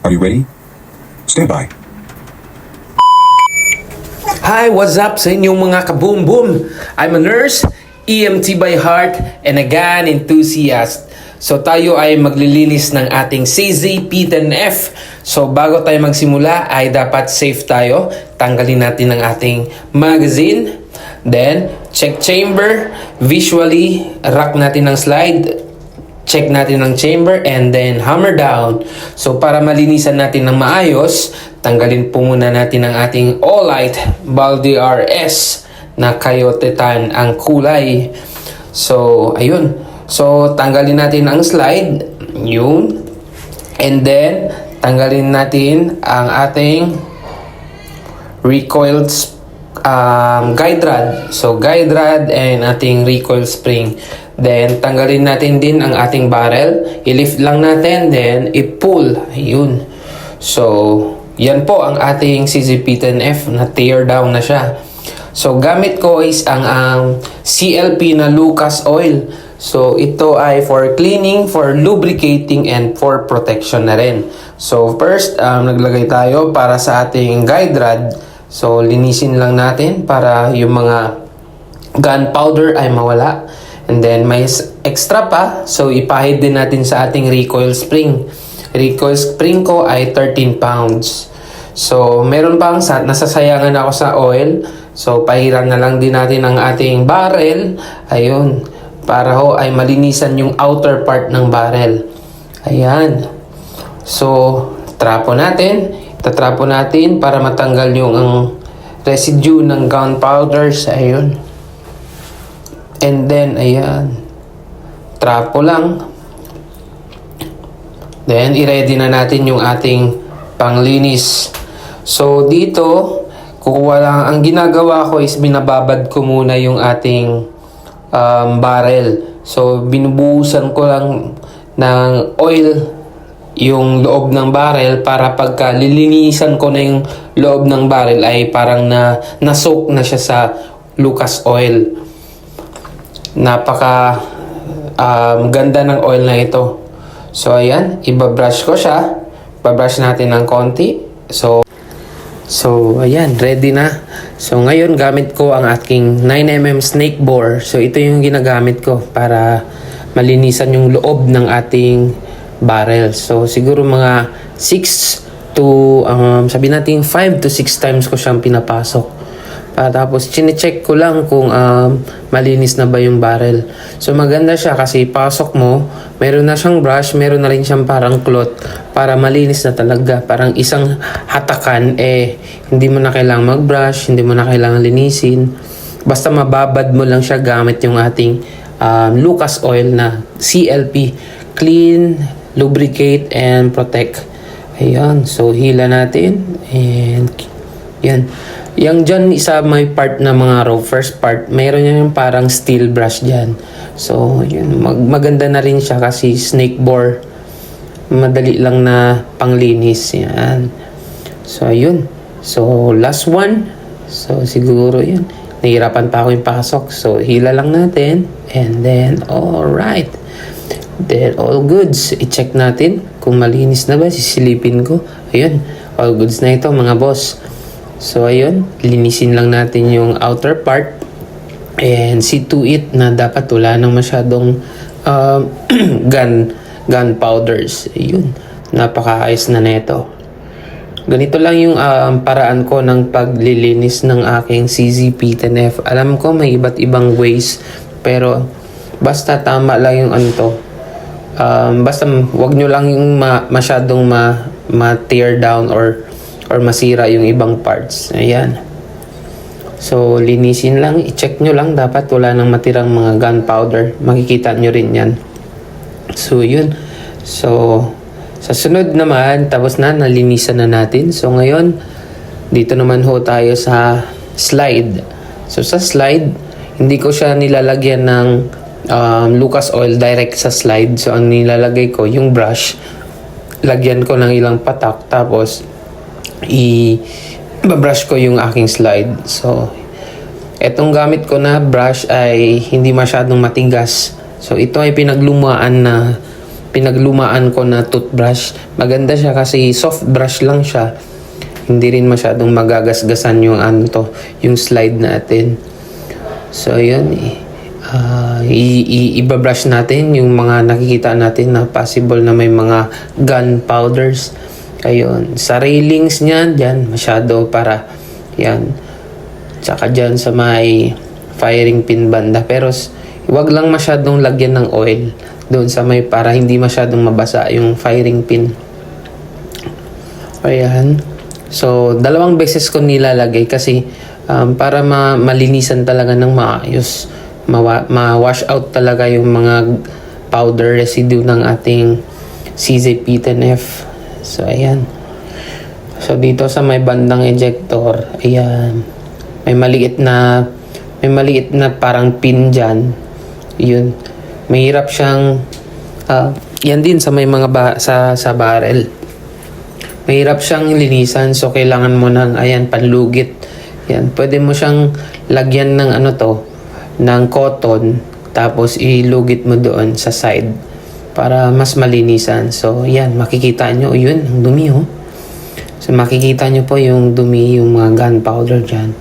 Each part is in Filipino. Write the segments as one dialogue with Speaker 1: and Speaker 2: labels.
Speaker 1: Are you ready? Stand by.
Speaker 2: Hi, what's up sa inyong mga kaboom boom? I'm a nurse, EMT by heart, and a gun enthusiast. So tayo ay maglilinis ng ating CZ P10F. So bago tayo magsimula ay dapat safe tayo. Tanggalin natin ang ating magazine. Then, check chamber. Visually, rack natin ng slide. Check natin ang chamber and then hammer down. So para malinisan natin ng maayos, tanggalin po muna natin ang ating Olight Baldy RS na Coyote Tan ang kulay. So ayun. So tanggalin natin ang slide, yun. And then tanggalin natin ang ating recoiled guide rod. So guide rod and ating recoil spring. Then, tanggalin natin din ang ating barrel. I-lift lang natin, then i-pull. Ayun. So, yan po ang ating CZ-P10F na tear down na siya. So, gamit ko is ang CLP na Lucas Oil. So, ito ay for cleaning, for lubricating, and for protection na rin. So, first, naglagay tayo para sa ating guide rod. So, linisin lang natin para yung mga gunpowder ay mawala. And then may extra pa, so ipahid din natin sa ating recoil spring. Recoil spring ko ay 13 pounds. So meron pang nasasayangan ako sa oil. So pahiran na lang din natin ang ating barrel. Ayun, para ho ay malinisan yung outer part ng barrel. Ayan. So trapo natin. Tatrapo natin para matanggal yung ang residue ng gunpowders. Ayun. And then, ayan, trapo lang. Then, i-ready na natin yung ating panglinis. So, dito, kukuha lang, ang ginagawa ko is binababad ko muna yung ating barrel. So, binubuhusan ko lang ng oil yung loob ng barrel para pagka lilinisan ko na yung loob ng barrel ay parang na-soak na siya sa Lucas Oil. Napaka ganda ng oil na ito. So ayan, ibabrush ko siya. Babrush natin ng konti. So ayan, ready na. So ngayon gamit ko ang aking 9mm snake bore. So ito yung ginagamit ko para malinisan yung loob ng ating barrel. So siguro mga 6 to sabi natin 5 to 6 times ko siyang pinapasok. Tapos, chine-check ko lang kung malinis na ba yung barrel. So, maganda siya kasi pasok mo, meron na siyang brush, meron na rin siyang parang cloth para malinis na talaga. Parang isang hatakan, hindi mo na kailangang mag-brush, hindi mo na kailangang linisin. Basta mababad mo lang siya gamit yung ating Lucas Oil na CLP. Clean, lubricate, and protect. Ayan. So, hila natin. And, yan. Yang dyan isa may part na mga row, first part, mayroon yung parang steel brush dyan. So, yun, maganda na rin siya kasi snake bore. Madali lang na panglinis. Yan. So, yun. So, last one. So, siguro yun. Nahirapan pa ako yung pasok. So, hila lang natin. And then, alright. Then, all goods. I-check natin kung malinis na ba. Sisilipin ko. Ayun. All goods na ito, mga boss. So, ayun, linisin lang natin yung outer part and see to it na dapat wala nang masyadong gunpowders. Ayun, napakaayos na neto. Ganito lang yung paraan ko ng paglilinis ng aking CZ-P10F. Alam ko may iba't ibang ways, pero basta tama lang yung basta wag nyo lang yung masyadong ma-tear down or masira yung ibang parts. Ayan. So, linisin lang. I-check nyo lang. Dapat wala nang matirang mga gunpowder. Makikita nyo rin yan. So, yun. So, sa sunod naman, tapos nalinisan na natin. So, ngayon, dito naman ho tayo sa slide. So, sa slide, hindi ko siya nilalagyan ng Lucas Oil direct sa slide. So, ang nilalagay ko, yung brush, lagyan ko ng ilang patak. Tapos, i-brush ko yung aking slide. So, etong gamit ko na brush ay hindi masyadong matigas. So, ito ay pinaglumaan na pinaglumaan ko na toothbrush. Maganda siya kasi soft brush lang siya. Hindi rin masyadong magagasgasan yung yung slide natin. So yun, ibabrush natin yung mga nakikita natin na possible na may mga gunpowders. Ayun, sa railings niyan, dyan, masyado para, yan. Tsaka dyan sa may firing pin banda. Pero, wag lang masyadong lagyan ng oil doon sa may para hindi masyadong mabasa yung firing pin. Ayan. So, 2 beses ko nilalagay kasi para malinisan talaga ng maayos. Ma-wash out talaga yung mga powder residue ng ating CZ-P10F. So, ayan. So, dito sa may bandang ejector, ayan. May maliit na parang pin dyan. Yun. Mahirap siyang, yan din sa may mga sa barrel. Mahirap siyang linisan, so kailangan mo ng, ayan, panlugit. Yan, pwede mo siyang lagyan ng ng cotton, tapos ilugit mo doon sa side para mas malinisan. So, yan, makikita nyo, yun, ang dumi, oh. So, makikita nyo po yung dumi, yung mga gunpowder dyan.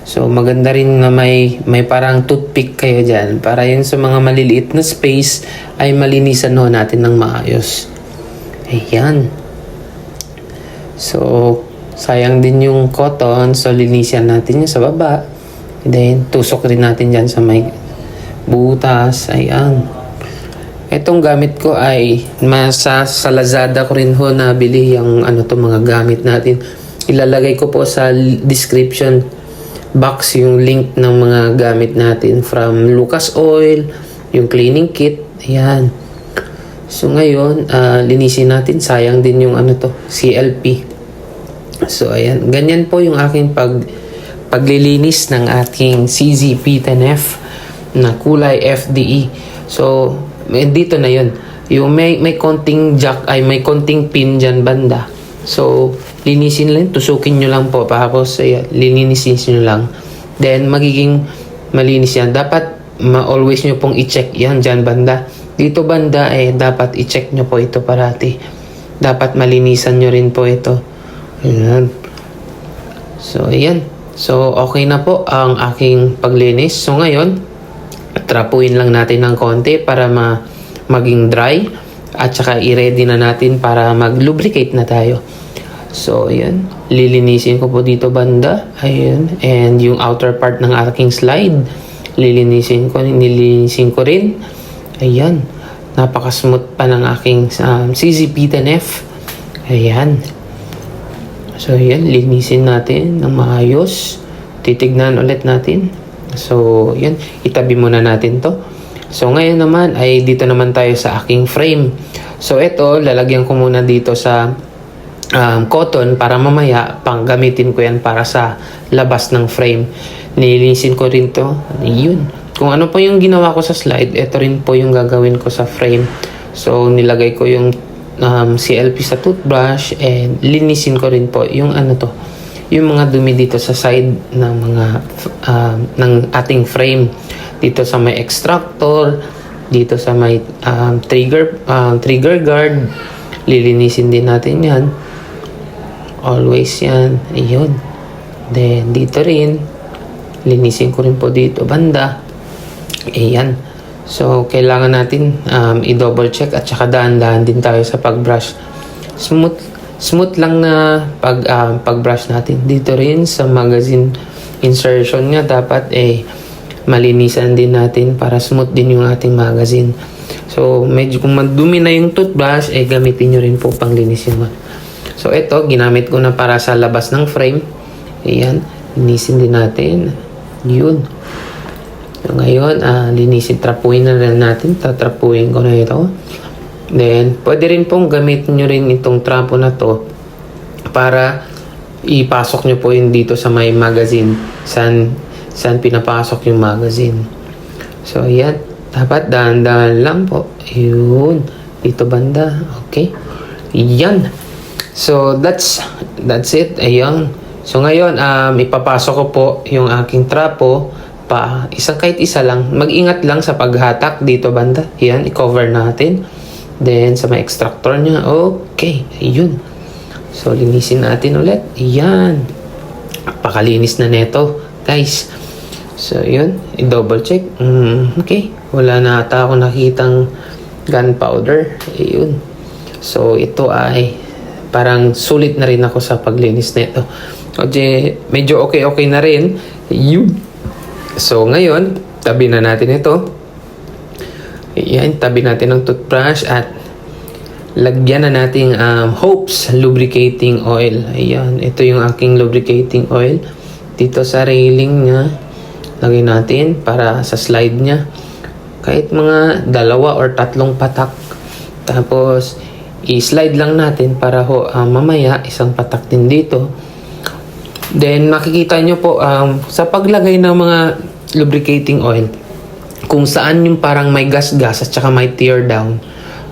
Speaker 2: So, maganda rin na may parang toothpick kayo dyan para yun sa mga maliliit na space ay malinisan ho natin ng maayos. Ayan. So, sayang din yung cotton. So, linisan natin yung sa baba. And then, tusok rin natin dyan sa may butas. Ayan. Itong gamit ko ay sa Lazada ko rin ho nabili yung mga gamit natin. Ilalagay ko po sa description box yung link ng mga gamit natin from Lucas Oil, yung cleaning kit. Ayan. So, ngayon, linisin natin. Sayang din yung CLP. So, ayan. Ganyan po yung aking paglilinis ng ating CZ-P10F na kulay FDE. So, dito na yun. Yung may konting may konting pin dyan banda. So, linisin lang. Tusukin nyo lang po. Tapos, ayan, linisin nyo lang. Then, magiging malinis yan. Dapat, always nyo pong i-check yan dyan banda. Dito banda, dapat i-check nyo po ito parati. Dapat malinisan nyo rin po ito. Ayan. So, ayan. So, okay na po ang aking paglinis. So, ngayon, trapuin lang natin ng konti para maging dry. At saka i-ready na natin para mag-lubricate na tayo. So, ayan. Lilinisin ko po dito banda. Ayan. And yung outer part ng aking slide, nililinisin ko rin. Ayan. Napaka-smooth pa ng aking CZ-P10F. Ayan. So, yan. Linisin natin ng maayos. Titignan ulit natin. So, yan. Itabi muna natin to. So, ngayon naman ay dito naman tayo sa aking frame. So, ito, lalagyan ko muna dito sa cotton para mamaya gamitin ko yan para sa labas ng frame. Nilinisin ko rin to. Yun. Kung ano po yung ginawa ko sa slide, ito rin po yung gagawin ko sa frame. So, nilagay ko yung CLP sa toothbrush and linisin ko rin po yung yung mga dumi dito sa side ng mga ng ating frame. Dito sa may extractor, dito sa may trigger guard, lilinisin din natin yan. Always yan. Ayun. Then, dito rin. Linisin ko rin po dito banda. Ayan. So, kailangan natin i-double check at saka dahan-dahan din tayo sa pag-brush. Smooth lang na pag-brush natin. Dito rin sa magazine insertion niya, dapat malinisan din natin para smooth din yung ating magazine. So, medyo kung madumi na yung toothbrush, gamitin nyo rin po pang linisin mo. So, ito, ginamit ko na para sa labas ng frame. Ayan, linisin din natin. Yun. So, ngayon, trapuin na rin natin. Tatrapuin ko na ito. Then, pwede rin pong gamitin nyo rin itong trapo na to para ipasok nyo po yun dito sa may magazine. Saan pinapasok yung magazine. So, ayan. Dapat dahan-dahan lang po. Yun. Dito banda. Okay. Yan. So, that's it. Ayan. So, ngayon, ipapasok ko po yung aking trapo kahit isa lang. Mag-ingat lang sa paghatak dito banda. Yan, i-cover natin. Then, sa may extractor niya. Okay. Ayun. So, linisin natin ulit. Ayan. Pakalinis na neto, guys. So, yun. I-double check. Okay. Wala na ata ako nakitang gunpowder. Ayun. So, ito ay parang sulit na rin ako sa paglinis nito. Okay, medyo okay na rin. Ayun. So, ngayon, tabi na natin ito. Ayan, tabi natin ng toothbrush at lagyan na natin Hopes lubricating oil. Ayan, ito yung aking lubricating oil. Dito sa railing niya, lagay natin para sa slide niya. Kahit mga 2 or 3 patak. Tapos, i-slide lang natin para mamaya 1 patak din dito. Then, makikita nyo po sa paglagay ng mga lubricating oil, kung saan yung parang may gas-gas at saka may tear down,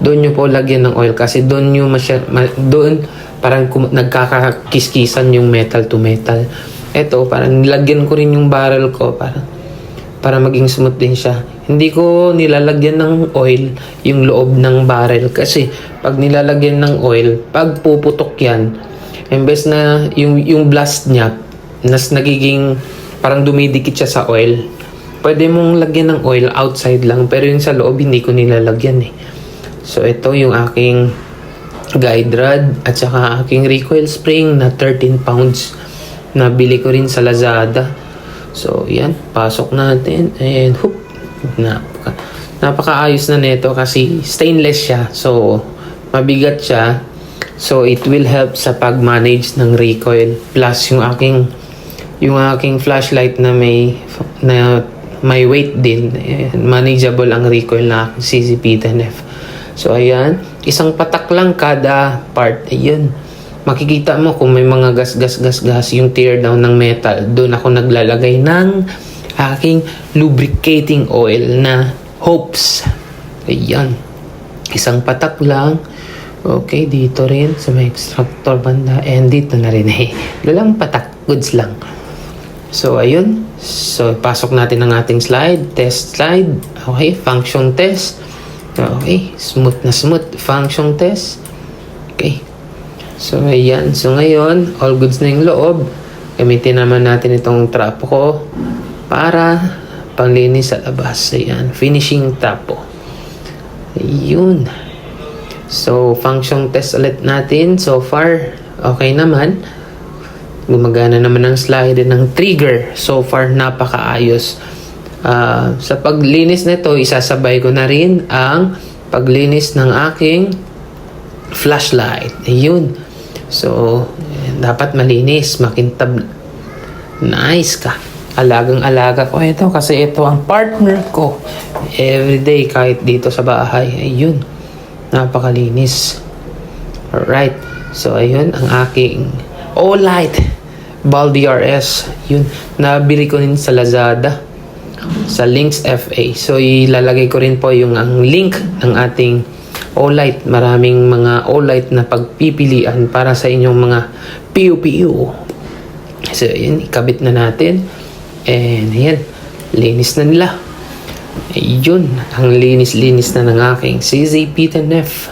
Speaker 2: doon nyo po lagyan ng oil kasi doon nyo doon parang nagkakakiskisan yung metal to metal. Ito, parang nilagyan ko rin yung barrel ko para maging smooth din siya. Hindi ko nilalagyan ng oil yung loob ng barrel kasi pag nilalagyan ng oil, pag puputok yan, imbes na yung blast niya, nagiging parang dumidikit siya sa oil. Pwede mong lagyan ng oil outside lang, pero yung sa loob hindi ko nilalagyan eh. So, ito yung aking guide rod at saka aking recoil spring na 13 pounds. Nabili ko rin sa Lazada. So, yan. Pasok natin. And, hoop. Napakaayos na nito kasi stainless siya. So, mabigat siya. So, it will help sa pag-manage ng recoil. Plus, yung aking flashlight na may weight din. Manageable ang recoil na aking CZ-P10F. So, ayan. 1 patak lang kada part. Ayan. Makikita mo kung may mga gas yung tear down ng metal. Doon ako naglalagay ng aking lubricating oil na Hopes. Ayan. 1 patak lang. Okay, dito rin sa may extractor banda. And dito na rin eh. 2 patak. Goods lang. So, ayun. So, pasok natin ang ating slide. Test slide. Okay, function test. Okay, smooth na smooth. Function test. Okay. So, ayan. So, ngayon, all goods na yung loob. Gamitin naman natin itong trapo ko para panglinis sa labas. Ayan. Finishing trapo. Ayun. So, function test ulit natin. So far, okay naman. Gumagana naman ang slide ng trigger. So far, napakaayos. Sa paglinis nito, isasabay ko na rin ang paglinis ng aking flashlight. Ayun. So, dapat malinis, makintab. Nice ka. Alagang-alaga ko ito kasi ito ang partner ko. Everyday, kahit dito sa bahay. Ayun. Napakalinis. Alright. So, ayun ang aking Olight Ball DRS. Yun. Nabili ko rin sa Lazada. Sa Links FA. So, ilalagay ko rin po yung ang link ng ating Olight. Maraming mga Olight na pagpipilian para sa inyong mga PU-PU. So, yun. Ikabit na natin. And, ayan. Linis na nila. Ayun. Ang linis-linis na ng aking CZ-P10F.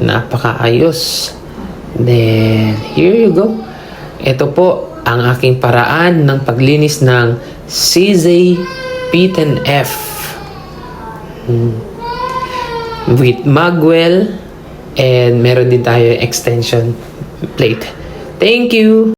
Speaker 2: Napakaayos. Then, here you go. Ito po ang aking paraan ng paglinis ng CZ-P10F. With Magwell. And meron din tayo extension plate. Thank you!